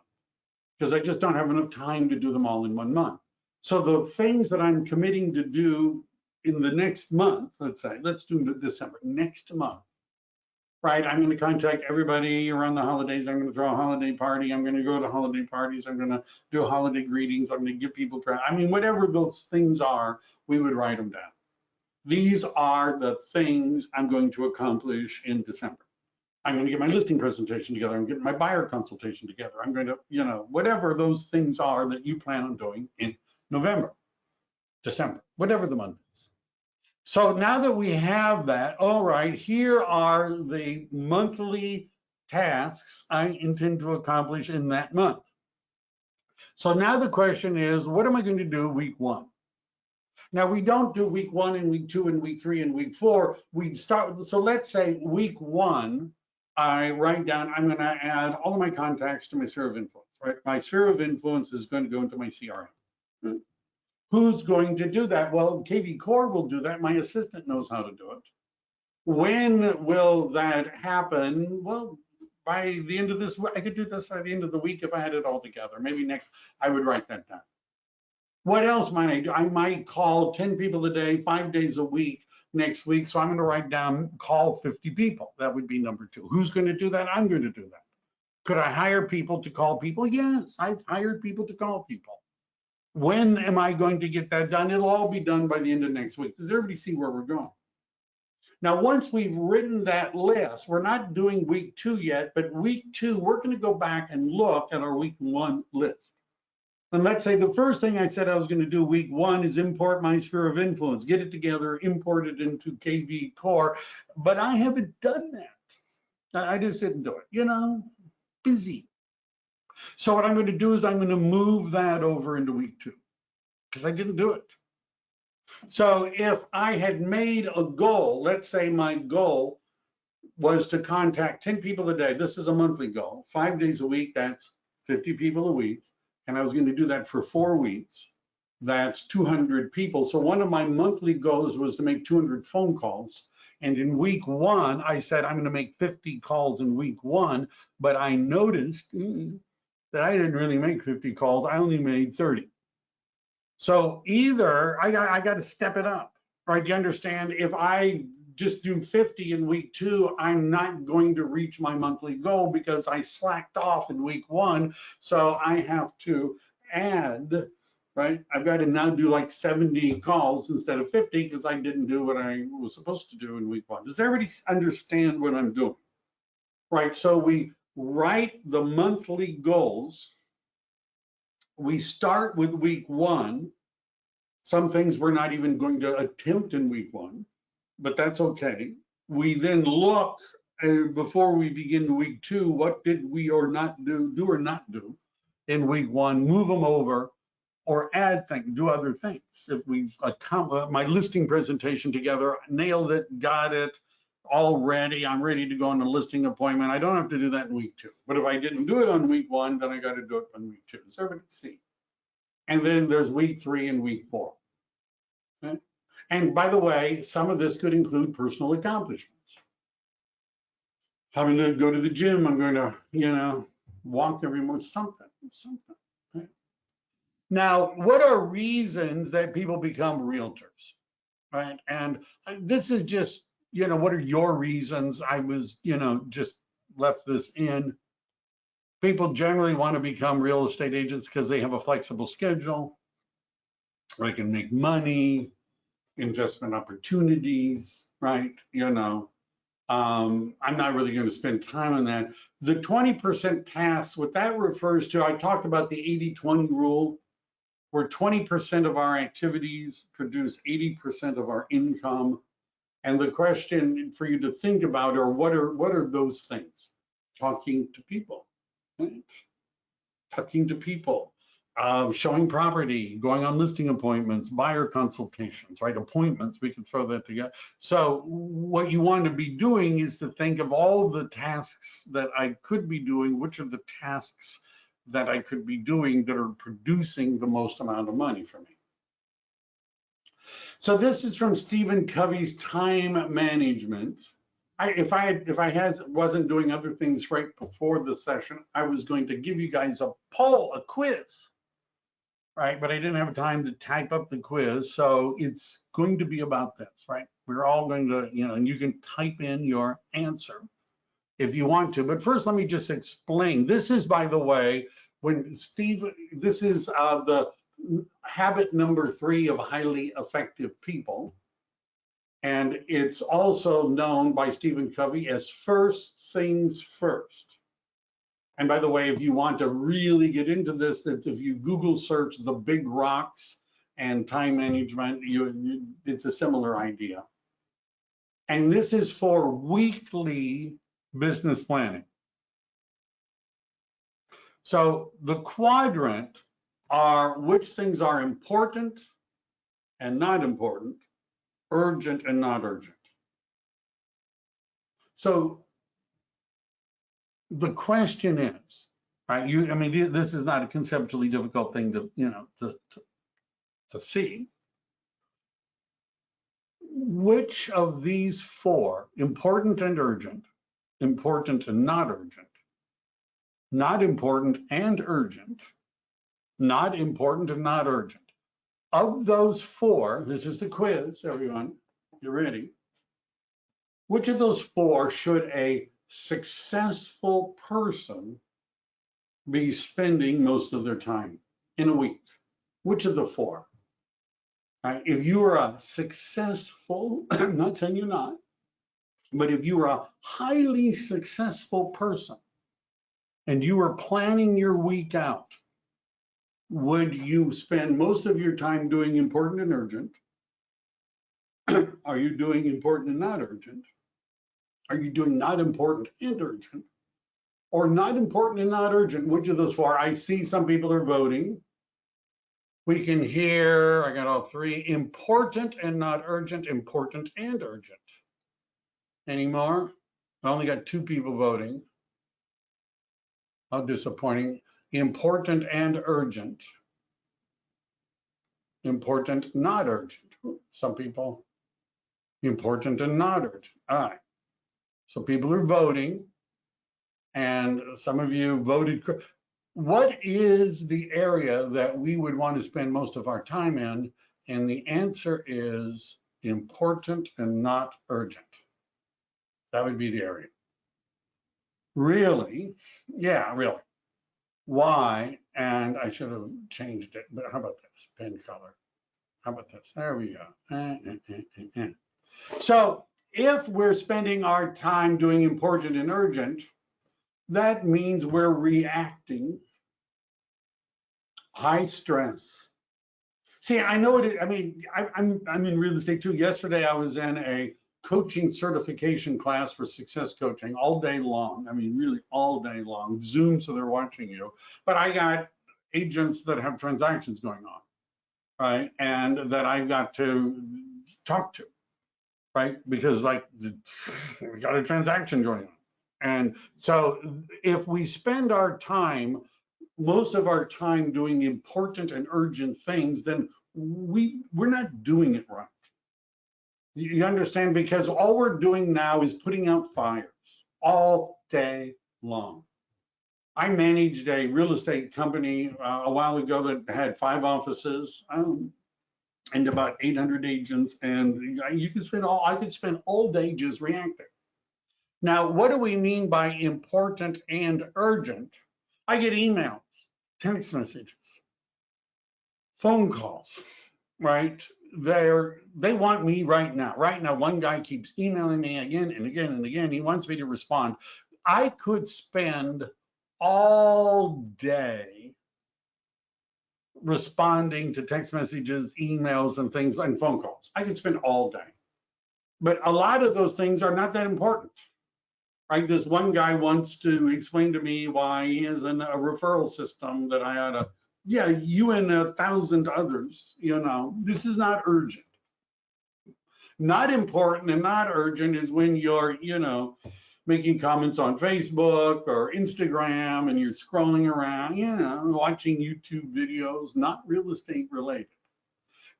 because I just don't have enough time to do them all in 1 month. So the things that I'm committing to do in the next month, let's say, let's do December, next month, right? I'm going to contact everybody around the holidays. I'm going to throw a holiday party. I'm going to go to holiday parties. I'm going to do holiday greetings. I'm going to give people, I mean, whatever those things are, we would write them down. These are the things I'm going to accomplish in December. I'm going to get my listing presentation together. I'm getting my buyer consultation together. I'm going to, you know, whatever those things are that you plan on doing in November, December, whatever the month is. So now that we have that, all right, here are the monthly tasks I intend to accomplish in that month. So now the question is, what am I going to do week 1? Now we don't do week 1 and week 2 and week 3 and week 4. We start, so let's say week 1, I write down, I'm going to add all of my contacts to my sphere of influence, right? My sphere of influence is going to go into my CRM. Right? Who's going to do that? Well, CalDRE will do that. My assistant knows how to do it. When will that happen? Well, by the end of this, I could do this by the end of the week if I had it all together. Maybe next, I would write that down. What else might I do? I might call 10 people a day, 5 days a week next week. So I'm going to write down, call 50 people. That would be number 2. Who's going to do that? I'm going to do that. Could I hire people to call people? Yes, I've hired people to call people. When am I going to get that done? It'll all be done by the end of next week. Does everybody see where we're going? Now, once we've written that list, we're not doing week 2 yet, but week 2, we're going to go back and look at our week 1 list. And let's say the first thing I said I was going to do week 1 is import my sphere of influence, get it together, import it into CalDRE, but I haven't done that. I just didn't do it, you know, busy. So what I'm going to do is I'm going to move that over into week 2 because I didn't do it. So if I had made a goal, let's say my goal was to contact 10 people a day. This is a monthly goal, 5 days a week, that's 50 people a week. And I was going to do that for 4 weeks. That's 200 people. So one of my monthly goals was to make 200 phone calls. And in week 1, I said, I'm going to make 50 calls in week 1, but I noticed that I didn't really make 50 calls. I only made 30. So either I got to step it up, right? You understand? If I just do 50 in week 2, I'm not going to reach my monthly goal because I slacked off in week 1. So I have to add, right? I've got to now do like 70 calls instead of 50 because I didn't do what I was supposed to do in week 1. Does everybody understand what I'm doing? Right, so we write the monthly goals. We start with week 1. Some things we're not even going to attempt in week 1, but that's okay. We then look before we begin week 2, what did we or not do or not do in week 1, move them over or add things, do other things. If we've my listing presentation together, nailed it, got it, all ready, I'm ready to go on a listing appointment. I don't have to do that in week 2. But if I didn't do it on week 1, then I got to do it on week 2. Does everybody see? And then there's week 3 and week 4. Okay? And by the way, some of this could include personal accomplishments. Having to go to the gym, I'm going to, you know, walk every morning, something. Right? Now, what are reasons that people become realtors, right? And this is just, you know, what are your reasons? I was, you know, just left this in. People generally want to become real estate agents because they have a flexible schedule. They can make money, investment opportunities, right? You know, I'm not really going to spend time on that. The 20% tasks, what that refers to, I talked about the 80-20 rule, where 20% of our activities produce 80% of our income. And the question for you to think about are what are those things? Talking to people, right? Talking to people, showing property, going on listing appointments, buyer consultations, right? Appointments, we can throw that together. So what you want to be doing is to think of all the tasks that I could be doing, which are the tasks that I could be doing that are producing the most amount of money for me. So this is from Stephen Covey's Time Management. If I wasn't doing other things right before the session, I was going to give you guys a poll, a quiz. right? But I didn't have time to type up the quiz. So it's going to be about this, right? We're all going to, and you can type in your answer if you want to. But first, let me just explain. This is, by the way, this is the habit number 3 of highly effective people. And it's also known by Stephen Covey as first things first. And by the way, if you want to really get into this, that if you Google search the big rocks and time management, it's a similar idea. And this is for weekly business planning. So the quadrant are which things are important and not important, urgent and not urgent. So the question is, right? This is not a conceptually difficult thing to see. Which of these 4, important and urgent, important and not urgent, not important and urgent, not important and not urgent, of those 4, this is the quiz, everyone, you ready? Which of those 4 should a successful person be spending most of their time in a week? Which of the 4? If you are a successful, I'm not saying you're not, but if you are a highly successful person and you are planning your week out, would you spend most of your time doing important and urgent? Are you doing important and not urgent? Are you doing not important and urgent? Or not important and not urgent? Which of those 4? I see some people are voting. We can hear, I got all 3, important and not urgent, important and urgent. Any more? I only got 2 people voting. How disappointing. Important and urgent. Important, not urgent. Some people, important and not urgent. All right. So people are voting, and some of you voted. What is the area that we would want to spend most of our time in? And the answer is important and not urgent. That would be the area. Really? Yeah, really. Why? And I should have changed it, but how about this? Pen color. How about this? There we go. So if we're spending our time doing important and urgent, that means we're reacting. High stress. See, I know it. I'm in real estate too. Yesterday, I was in a coaching certification class for success coaching all day long. Really all day long. Zoom, so they're watching you. But I got agents that have transactions going on, right? And that I've got to talk to, right? Because we got a transaction going on. And so if we spend our time, most of our time doing important and urgent things, then we're not doing it right. You understand? Because all we're doing now is putting out fires all day long. I managed a real estate company a while ago that had 5 offices and about 800 agents, and I could spend all day just reacting. Now, what do we mean by important and urgent? I get emails, text messages, phone calls, right? They want me right now. Right now, one guy keeps emailing me again and again and again. He wants me to respond. I could spend all day responding to text messages, emails, and things, and phone calls. I could spend all day. But a lot of those things are not that important. Right? This one guy wants to explain to me why he has a referral system that I ought to, yeah, you and 1,000 others, this is not urgent. Not important and not urgent is when you're, making comments on Facebook or Instagram and you're scrolling around, watching YouTube videos, not real estate related.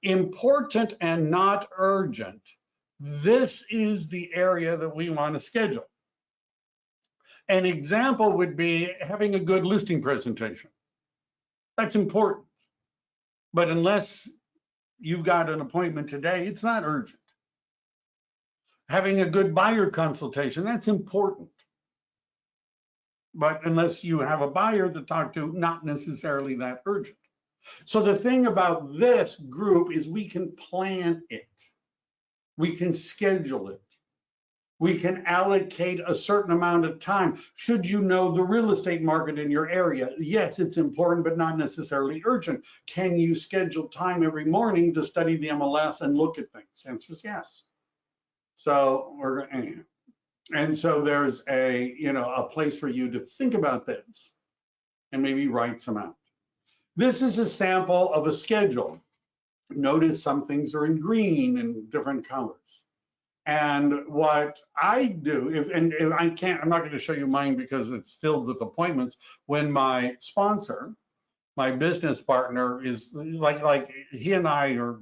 Important and not urgent. This is the area that we want to schedule. An example would be having a good listing presentation. That's important. But unless you've got an appointment today, it's not urgent. Having a good buyer consultation, that's important. But unless you have a buyer to talk to, not necessarily that urgent. So the thing about this group is we can plan it. We can schedule it. We can allocate a certain amount of time. Should you know the real estate market in your area? Yes, it's important, but not necessarily urgent. Can you schedule time every morning to study the MLS and look at things? The answer is yes. So anyway. And so there's a place for you to think about this and maybe write some out. This is a sample of a schedule. Notice some things are in green and different colors. And what I do, and I'm not going to show you mine because it's filled with appointments. When my sponsor, my business partner, is like he and I are,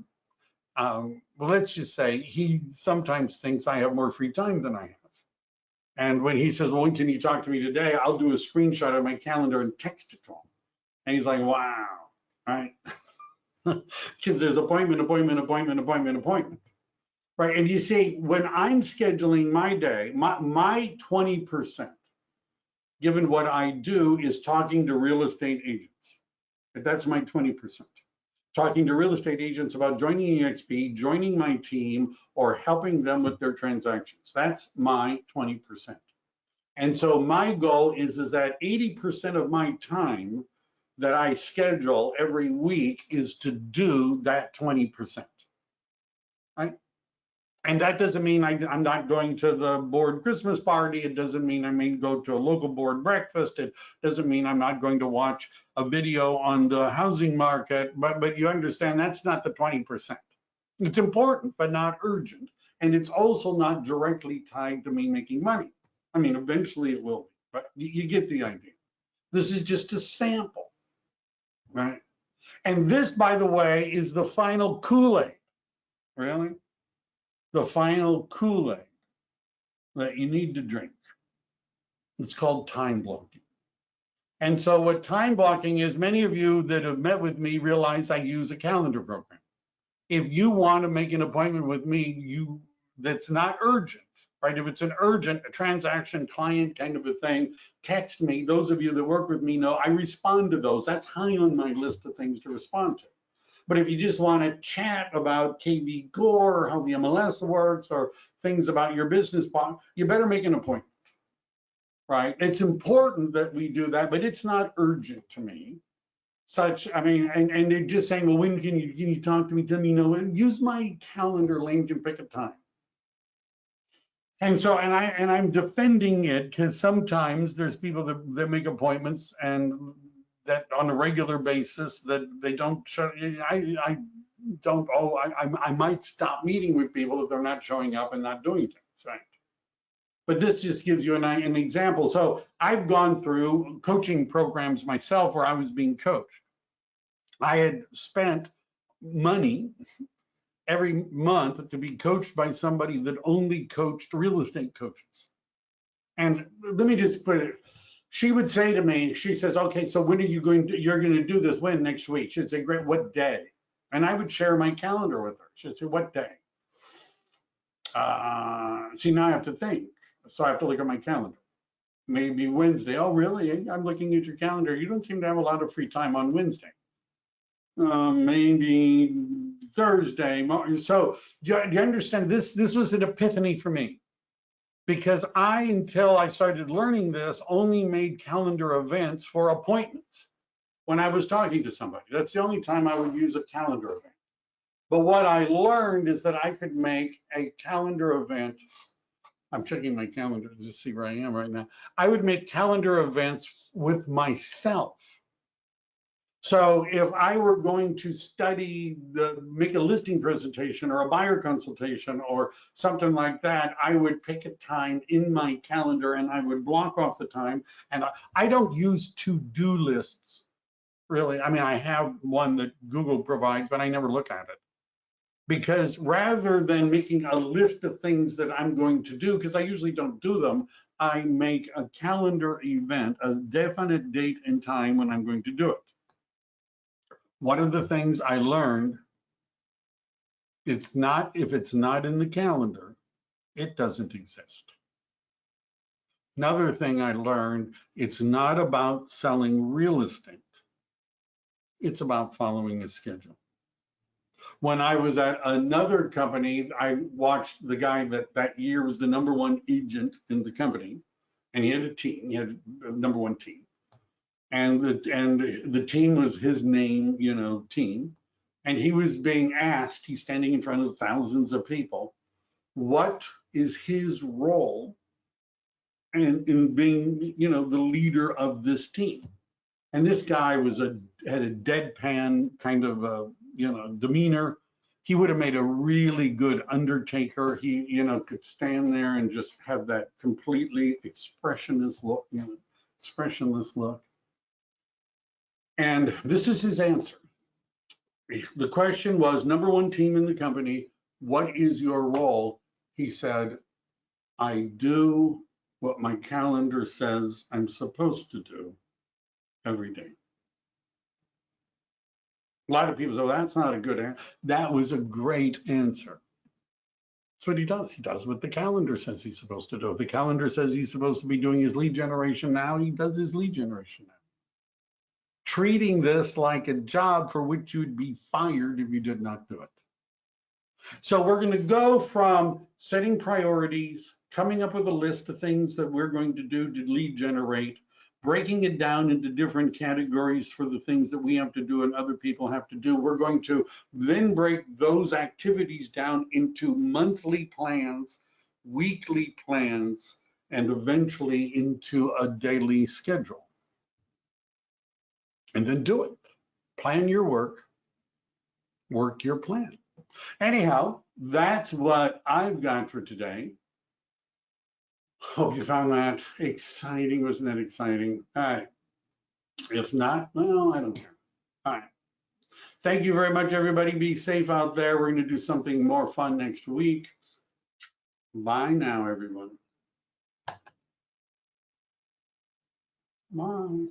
well, let's just say he sometimes thinks I have more free time than I have. And when he says, well, when can you talk to me today? I'll do a screenshot of my calendar and text it to him. And he's like, wow, right? Because there's appointment. Right, and you see, when I'm scheduling my day, my 20%, given what I do, is talking to real estate agents. That's my 20%. Talking to real estate agents about joining EXP, joining my team, or helping them with their transactions. That's my 20%. And so my goal is that 80% of my time that I schedule every week is to do that 20%. Right? And that doesn't mean I'm not going to the board Christmas party. It doesn't mean I may go to a local board breakfast. It doesn't mean I'm not going to watch a video on the housing market. But you understand that's not the 20%. It's important, but not urgent. And it's also not directly tied to me making money. I mean, eventually it will be, but you get the idea. This is just a sample, right? And this, by the way, is the final Kool-Aid. Really? The final Kool-Aid that you need to drink. It's called time blocking. And so what time blocking is, many of you that have met with me realize I use a calendar program. If you want to make an appointment with me, that's not urgent, right? If it's an urgent, a transaction, client kind of a thing, text me. Those of you that work with me know I respond to those. That's high on my list of things to respond to. But if you just want to chat about KV Core, or how the MLS works, or things about your business, you better make an appointment, right? It's important that we do that, but it's not urgent to me. And they're just saying, well, when can you talk to me? Tell me, use my calendar link and pick a time. And so, I'm defending it because sometimes there's people that make appointments and that on a regular basis that they don't show. I might stop meeting with people if they're not showing up and not doing things, right? But this just gives you an example. So I've gone through coaching programs myself where I was being coached. I had spent money every month to be coached by somebody that only coached real estate coaches. And let me just put it, she would say to me, she says, okay, so when are you you're going to do this when? Next week? She'd say, great, what day? And I would share my calendar with her. She'd say, what day? See, now I have to think. So I have to look at my calendar. Maybe Wednesday. Oh, really? I'm looking at your calendar. You don't seem to have a lot of free time on Wednesday. Maybe Thursday. So do you understand? This was an epiphany for me. Because until I started learning this, only made calendar events for appointments when I was talking to somebody. That's the only time I would use a calendar event. But what I learned is that I could make a calendar event. I'm checking my calendar to see where I am right now. I would make calendar events with myself. So if I were going to make a listing presentation or a buyer consultation or something like that, I would pick a time in my calendar and I would block off the time. And I don't use to-do lists, really. I mean, I have one that Google provides, but I never look at it. Because rather than making a list of things that I'm going to do, because I usually don't do them, I make a calendar event, a definite date and time when I'm going to do it. One of the things I learned, if it's not in the calendar, it doesn't exist. Another thing I learned, it's not about selling real estate. It's about following a schedule. When I was at another company, I watched the guy that year was the #1 agent in the company, and he had a team. He had a #1 team, and the team was his name, team. And he was being asked. He's standing in front of thousands of people. What is his role in being, the leader of this team? And this guy had a deadpan kind of demeanor. He would have made a really good undertaker. He could stand there and just have that completely expressionless look, expressionless look. And this is his answer. The question was, #1 team in the company, what is your role? He said, I do what my calendar says I'm supposed to do every day. A lot of people say, well, that's not a good answer. That was a great answer. That's what he does. He does what the calendar says he's supposed to do. If the calendar says he's supposed to be doing his lead generation now, he does his lead generation now. Treating this like a job for which you'd be fired if you did not do it. So we're going to go from setting priorities, coming up with a list of things that we're going to do to lead generate, breaking it down into different categories for the things that we have to do and other people have to do. We're going to then break those activities down into monthly plans, weekly plans, and eventually into a daily schedule. And then do it. Plan your work, work your plan. Anyhow, that's what I've got for today. Hope you found that exciting. Wasn't that exciting? All right. If not, well, I don't care. All right. Thank you very much, everybody. Be safe out there. We're going to do something more fun next week. Bye now, everyone. Bye.